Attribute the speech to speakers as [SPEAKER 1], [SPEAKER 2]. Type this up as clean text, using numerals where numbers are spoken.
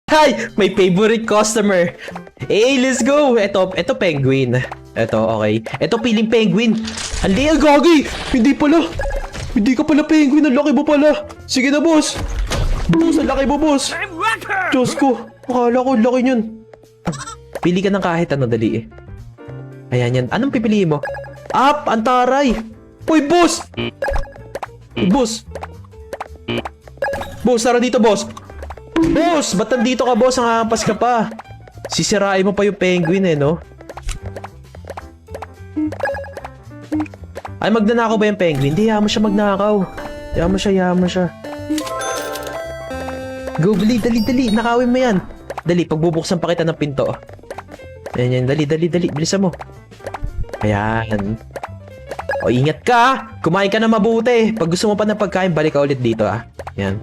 [SPEAKER 1] Hi! May favorite customer. Hey, let's go! Ito penguin. Ito, okay. Ito piling penguin. Ang liit, gagi! Hindi pala. Hindi ka pala penguin. Ang laki mo pala. Sige na, boss. Boss, ang laki mo, boss. Diyos ko. Akala ko, laki yun. Pili ka ng kahit ano, dali eh. Ayan yan. Anong pipiliin mo? Up! Ang taray! Uy, boss! Boss! Boss, tara dito, boss! Boss! Ba't nandito ka, boss? Ang hampas ka pa. Sisirain mo pa yung penguin eh, no? Ay, magnanakaw ba yung penguin? Hindi, yaman siya magnakaw. Yaman siya. Go, dali. Nakawin mo yan. Dali, pagbubuksan pa kita ng pinto. Yan. Dali. Bilisan mo. Ayan. O, ingat ka. Kumain ka na mabuti. Pag gusto mo pa ng pagkain, balik ka ulit dito, ah. Yan.